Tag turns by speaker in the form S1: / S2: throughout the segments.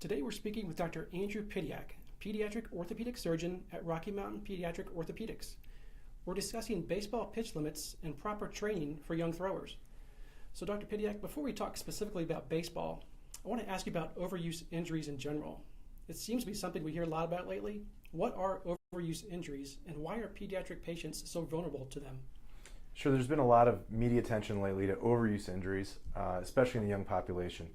S1: Today we're speaking with Dr. Andrew Pidiak, pediatric orthopedic surgeon at Rocky Mountain Pediatric Orthopedics. We're discussing baseball pitch limits and proper training for young throwers. So Dr. Pidiak, before we talk specifically about baseball, I want to ask you about overuse injuries in general. It seems to be something we hear a lot about lately. What are overuse injuries and why are pediatric patients so vulnerable to them?
S2: Sure, there's been a lot of media attention lately to overuse injuries, especially in the young population.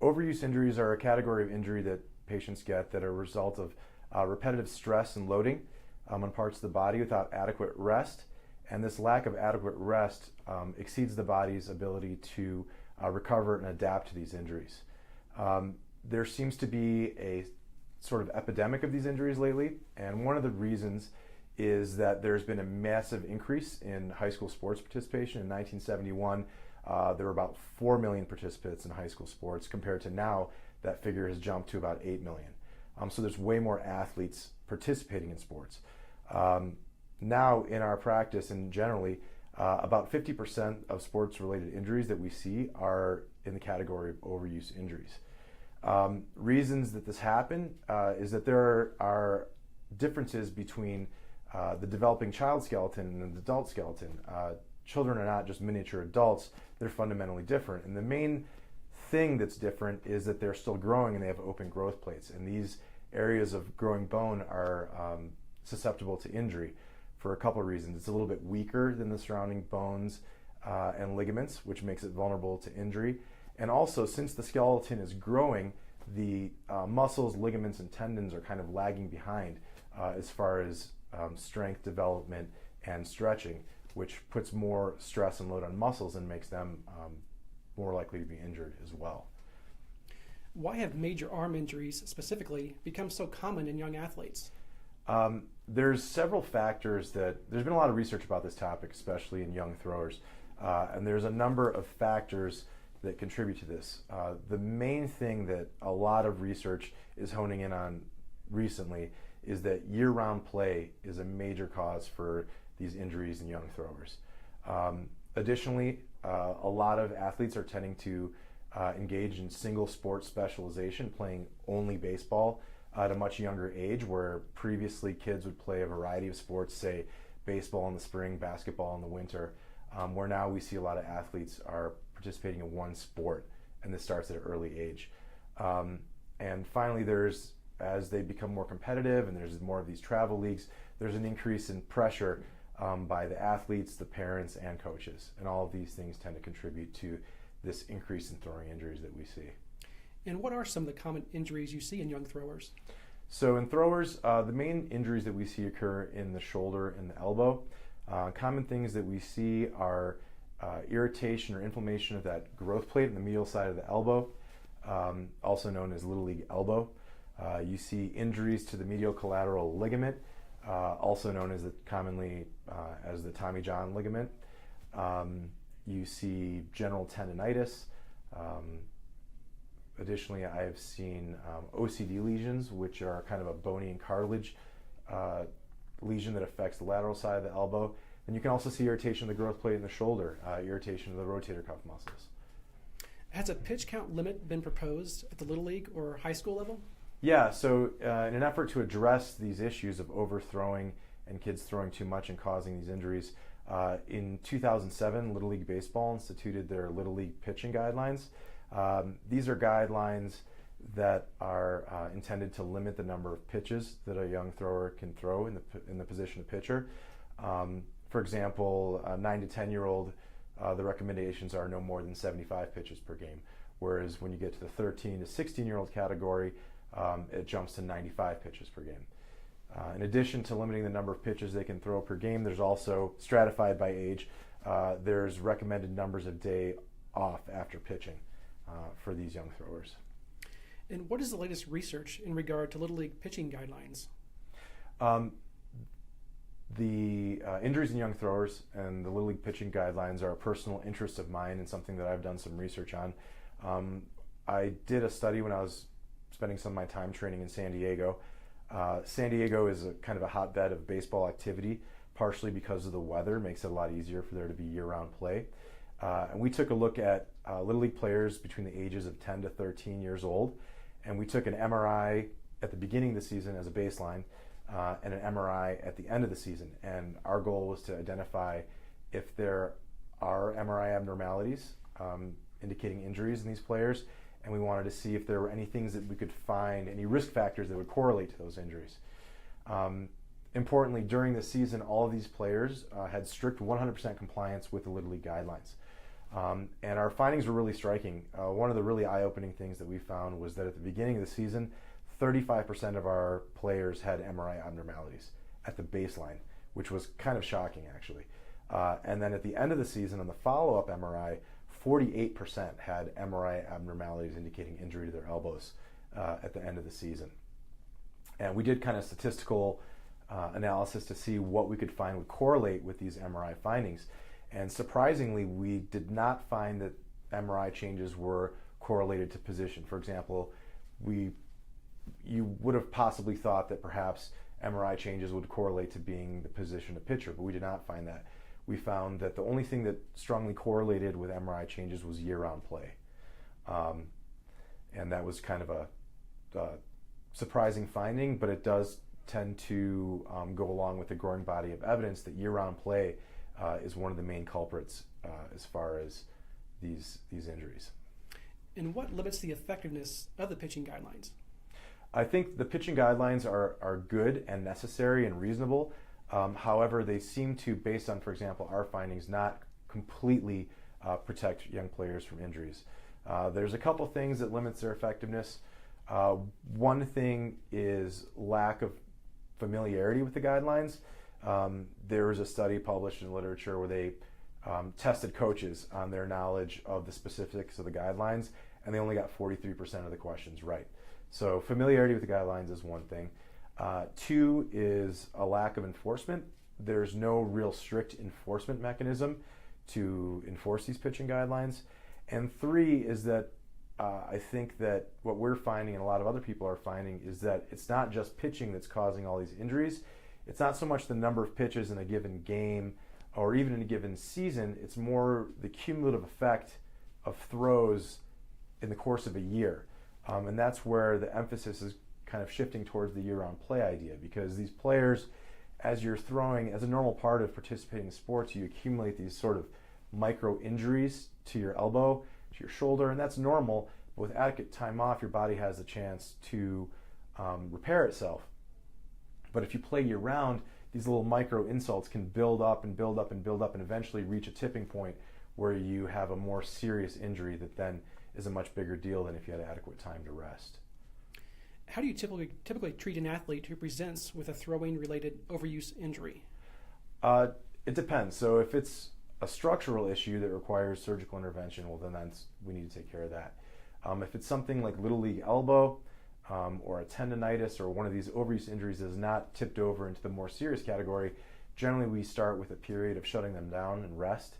S2: Overuse injuries are a category of injury that patients get that are a result of repetitive stress and loading on parts of the body without adequate rest. And this lack of adequate rest exceeds the body's ability to recover and adapt to these injuries. There seems to be a sort of epidemic of these injuries lately, and one of the reasons is that there's been a massive increase in high school sports participation. In 1971, there were about 4 million participants in high school sports. Compared to now, that figure has jumped to about 8 million. So there's way more athletes participating in sports. Now in our practice and generally, about 50% of sports-related injuries that we see are in the category of overuse injuries. Reasons that this happen is that there are differences between the developing child skeleton and the adult skeleton. Children are not just miniature adults, they're fundamentally different. And the main thing that's different is that they're still growing and they have open growth plates. And these areas of growing bone are susceptible to injury for a couple of reasons. It's a little bit weaker than the surrounding bones and ligaments, which makes it vulnerable to injury. And also, since the skeleton is growing, the muscles, ligaments, and tendons are kind of lagging behind as far as strength development and stretching, which puts more stress and load on muscles and makes them more likely to be injured as well.
S1: Why have major arm injuries specifically become so common in young athletes?
S2: There's several factors there's been a lot of research about this topic, especially in young throwers, and there's a number of factors that contribute to this. The main thing that a lot of research is honing in on recently is that year-round play is a major cause for these injuries in young throwers. Additionally, a lot of athletes are tending to engage in single sport specialization, playing only baseball at a much younger age, where previously kids would play a variety of sports, say baseball in the spring, basketball in the winter, where now we see a lot of athletes are participating in one sport, and this starts at an early age. And finally, as they become more competitive and there's more of these travel leagues, there's an increase in pressure by the athletes, the parents, and coaches. And all of these things tend to contribute to this increase in throwing injuries that we see.
S1: And what are some of the common injuries you see in young throwers?
S2: So in throwers, the main injuries that we see occur in the shoulder and the elbow. Common things that we see are irritation or inflammation of that growth plate in the medial side of the elbow, also known as Little League elbow. You see injuries to the medial collateral ligament, also known as commonly as the Tommy John ligament. You see general tendonitis. Additionally, I have seen OCD lesions, which are kind of a bony and cartilage lesion that affects the lateral side of the elbow. And you can also see irritation of the growth plate in the shoulder, irritation of the rotator cuff muscles.
S1: Has a pitch count limit been proposed at the Little League or high school level?
S2: Yeah, so in an effort to address these issues of overthrowing and kids throwing too much and causing these injuries, in 2007, Little League Baseball instituted their Little League pitching guidelines. These are guidelines that are intended to limit the number of pitches that a young thrower can throw in the position of pitcher. For example, a 9 to 10-year-old, the recommendations are no more than 75 pitches per game, whereas when you get to the 13 to 16-year-old category, it jumps to 95 pitches per game. In addition to limiting the number of pitches they can throw per game, there's also, stratified by age, there's recommended numbers of day off after pitching for these young throwers.
S1: And what is the latest research in regard to Little League pitching guidelines?
S2: The injuries in young throwers and the Little League pitching guidelines are a personal interest of mine and something that I've done some research on. I did a study when I was spending some of my time training in San Diego. San Diego is a kind of a hotbed of baseball activity, partially because of the weather, makes it a lot easier for there to be year-round play. And we took a look at Little League players between the ages of 10 to 13 years old, and we took an MRI at the beginning of the season as a baseline and an MRI at the end of the season. And our goal was to identify if there are MRI abnormalities indicating injuries in these players, and we wanted to see if there were any things that we could find, any risk factors that would correlate to those injuries. Importantly, during the season, all of these players had strict 100% compliance with the Little League guidelines. And our findings were really striking. One of the really eye-opening things that we found was that at the beginning of the season, 35% of our players had MRI abnormalities at the baseline, which was kind of shocking, actually. And then at the end of the season, on the follow-up MRI, 48% had MRI abnormalities indicating injury to their elbows at the end of the season. And we did kind of statistical analysis to see what we could find would correlate with these MRI findings. And surprisingly, we did not find that MRI changes were correlated to position. For example, you would have possibly thought that perhaps MRI changes would correlate to being the position of pitcher, but we did not find that. We found that the only thing that strongly correlated with MRI changes was year-round play. And that was kind of a surprising finding, but it does tend to go along with the growing body of evidence that year-round play is one of the main culprits as far as these injuries.
S1: And what limits the effectiveness of the pitching guidelines?
S2: I think the pitching guidelines are good and necessary and reasonable. However, they seem to, based on, for example, our findings, not completely protect young players from injuries. There's a couple things that limits their effectiveness. One thing is lack of familiarity with the guidelines. There was a study published in literature where they tested coaches on their knowledge of the specifics of the guidelines, and they only got 43% of the questions right. So familiarity with the guidelines is one thing. Two is a lack of enforcement. There's no real strict enforcement mechanism to enforce these pitching guidelines. And three is that I think that what we're finding and a lot of other people are finding is that it's not just pitching that's causing all these injuries. It's not so much the number of pitches in a given game or even in a given season. It's more the cumulative effect of throws in the course of a year. And that's where the emphasis is kind of shifting towards the year-round play idea, because these players, as you're throwing, as a normal part of participating in sports, you accumulate these sort of micro injuries to your elbow, to your shoulder, and that's normal. But with adequate time off, your body has a chance to repair itself. But if you play year-round, these little micro insults can build up and build up and build up and eventually reach a tipping point where you have a more serious injury that then is a much bigger deal than if you had adequate time to rest.
S1: How do you typically treat an athlete who presents with a throwing-related overuse injury?
S2: It depends. So if it's a structural issue that requires surgical intervention, well, then we need to take care of that. If it's something like Little League elbow or a tendonitis or one of these overuse injuries that is not tipped over into the more serious category, generally we start with a period of shutting them down and rest,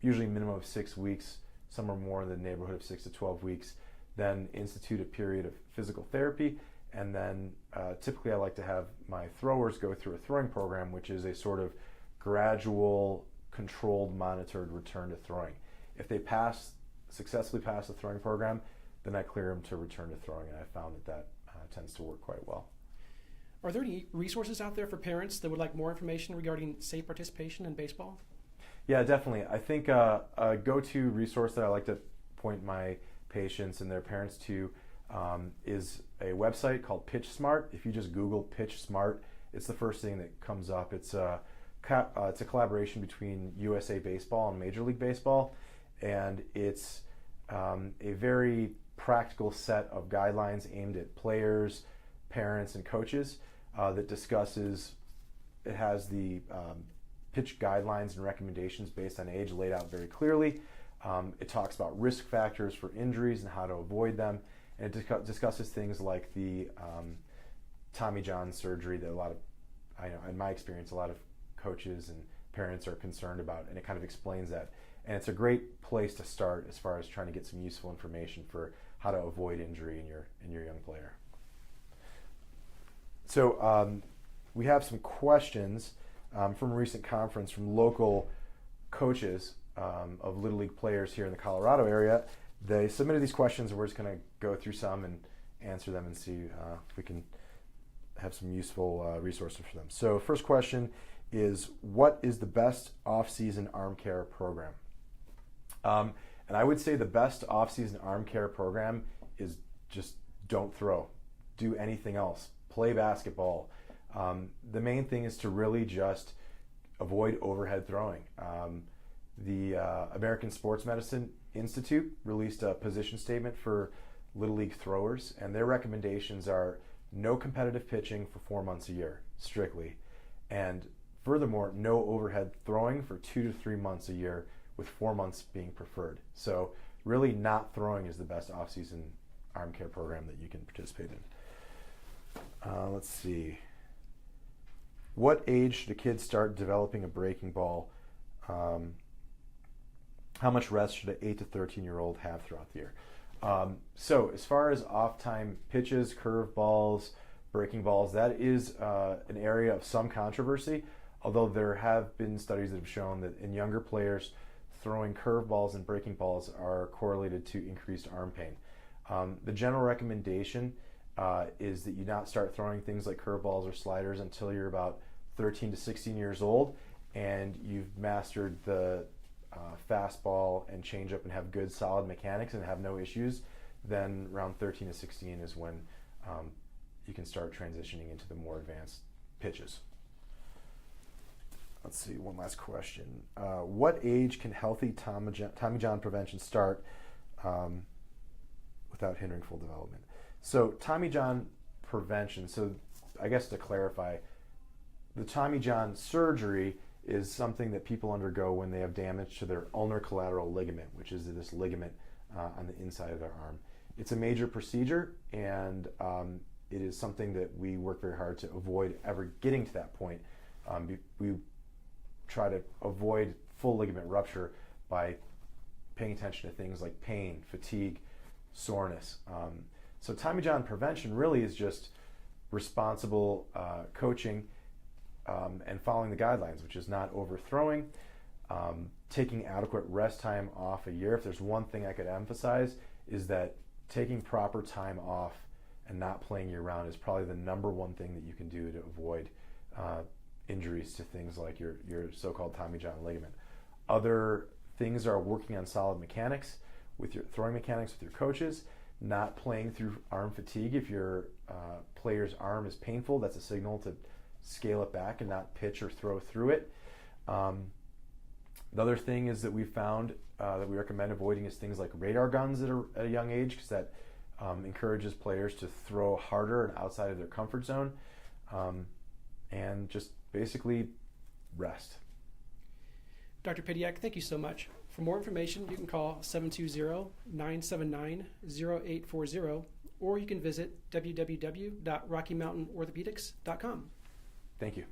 S2: usually a minimum of 6 weeks, somewhere more in the neighborhood of 6 to 12 weeks, then institute a period of physical therapy, and then typically I like to have my throwers go through a throwing program, which is a sort of gradual, controlled, monitored return to throwing. If they successfully pass the throwing program, then I clear them to return to throwing, and I found that tends to work quite well.
S1: Are there any resources out there for parents that would like more information regarding safe participation in baseball?
S2: Yeah, definitely. I think a go-to resource that I like to point my patients and their parents to is a website called PitchSmart. If you just Google PitchSmart, it's the first thing that comes up. It's a collaboration between USA Baseball and Major League Baseball, and it's a very practical set of guidelines aimed at players, parents, and coaches that discusses. It has the pitch guidelines and recommendations based on age laid out very clearly. It talks about risk factors for injuries and how to avoid them, and it discusses things like the Tommy John surgery that in my experience, a lot of coaches and parents are concerned about, and it kind of explains that. And it's a great place to start as far as trying to get some useful information for how to avoid injury in your young player. So we have some questions from a recent conference from local coaches of Little League players here in the Colorado area. they submitted these questions, and we're just going to go through some and answer them and see if we can have some useful resources for them. So first question is, what is the best off-season arm care program? And I would say the best off-season arm care program is just don't throw. Do anything else. Play basketball. The main thing is to really just avoid overhead throwing. The American Sports Medicine Institute released a position statement for Little League throwers, and their recommendations are no competitive pitching for 4 months a year, strictly. And furthermore, no overhead throwing for 2 to 3 months a year, with 4 months being preferred. So really not throwing is the best off-season arm care program that you can participate in. Let's see. What age should a kid start developing a breaking ball? How much rest should an 8 to 13-year-old have throughout the year? So as far as off-time pitches, curve balls, breaking balls, that is an area of some controversy, although there have been studies that have shown that in younger players, throwing curve balls and breaking balls are correlated to increased arm pain. The general recommendation is that you not start throwing things like curve balls or sliders until you're about 13 to 16 years old and you've mastered the fastball and changeup and have good solid mechanics and have no issues. Then around 13 to 16 is when you can start transitioning into the more advanced pitches. Let's see, one last question. What age can healthy Tommy John prevention start without hindering full development? So Tommy John prevention, so I guess to clarify, the Tommy John surgery is something that people undergo when they have damage to their ulnar collateral ligament, which is this ligament on the inside of their arm. It's a major procedure, and it is something that we work very hard to avoid ever getting to that point. We try to avoid full ligament rupture by paying attention to things like pain, fatigue, soreness. So Tommy John prevention really is just responsible coaching and following the guidelines, which is not overthrowing, taking adequate rest time off a year. If there's one thing I could emphasize, is that taking proper time off and not playing year round is probably the number one thing that you can do to avoid injuries to things like your so-called Tommy John ligament. Other things are working on solid mechanics with your throwing mechanics with your coaches, not playing through arm fatigue. If your player's arm is painful, that's a signal to scale it back and not pitch or throw through it. The other thing is that we found that we recommend avoiding is things like radar guns at a young age, because that encourages players to throw harder and outside of their comfort zone, and just basically rest.
S1: Dr. Pidiak, thank you so much. For more information, you can call 720-979-0840, or you can visit www.rockymountanorthopedics.com.
S2: Thank you.